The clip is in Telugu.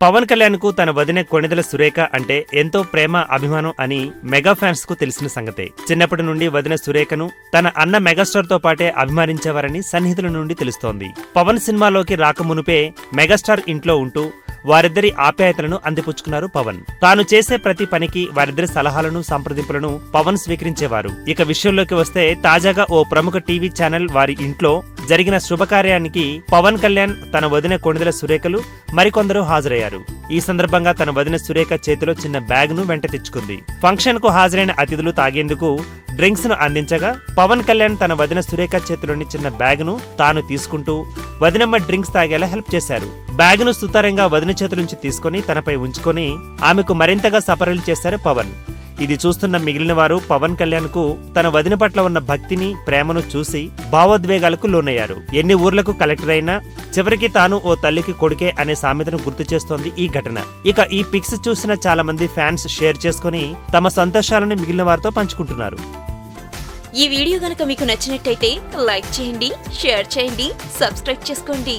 పవన్ కళ్యాణ్ కు తన వదిన కొణిదెల సురేఖ అంటే ఎంతో ప్రేమ అభిమానం అని మెగా ఫ్యాన్స్ కు తెలిసిన సంగతే. చిన్నప్పటి నుండి వదిన సురేఖను తన అన్న మెగాస్టార్ తో పాటే అభిమానించేవారని సన్నిహితుల నుండి తెలుస్తోంది. పవన్ సినిమాలోకి రాకమునుపే మెగాస్టార్ ఇంట్లో ఉంటూ వారిద్దరి ఆప్యాయతలను అందిపుచ్చుకున్నారు పవన్. తాను చేసే ప్రతి పనికి వారిద్దరి సలహాలను సంప్రదింపులను పవన్ స్వీకరించేవారు. ఇక విషయంలోకి వస్తే తాజాగా ఓ ప్రముఖ టీవీ ఛానల్ వారి ఇంట్లో జరిగిన శుభకార్యానికి పవన్ కళ్యాణ్, తన వదిన కొణిదెల సురేఖలు మరికొందరు హాజరయ్యారు. ఈ సందర్భంగా తన వదిన సురేఖ చేతిలో చిన్న బ్యాగ్ ను వెంట తెచ్చుకుంది. ఫంక్షన్ కు హాజరైన అతిథులు తాగేందుకు డ్రింక్స్ ను అందించగా పవన్ కళ్యాణ్ తన వదిన సురేఖ చేతిలోని చిన్న బ్యాగ్ ను తాను తీసుకుంటూ వదినమ్మ డ్రింక్స్ తాగేలా హెల్ప్ చేశారు. బ్యాగ్ ను సుతారంగా వదిన చేతి నుంచి తీసుకుని తనపై ఉంచుకొని ఆమెకు మరింతగా సపరీలు చేశారు పవన్. ఇది చూస్తున్న మిగిలిన వారు పవన్ కళ్యాణ్ కు తన వదిన పట్ల ఉన్న భక్తిని, ప్రేమను చూసి భావోద్వేగాలకు లోనయ్యారు. ఎన్ని ఊర్లకు కలెక్టర్ అయినా చివరికి తాను ఓ తల్లికి కొడుకే అనే సామెతను గుర్తు చేస్తోంది ఈ ఘటన. ఇక ఈ పిక్స్ చూసిన చాలా మంది ఫ్యాన్స్ షేర్ చేసుకుని తమ సంతోషాలను మిగిలిన వారితో పంచుకుంటున్నారు. ఈ వీడియో గనుక మీకు నచ్చినట్టయితే లైక్ చేయండి, షేర్ చేయండి, సబ్స్క్రైబ్ చేసుకోండి.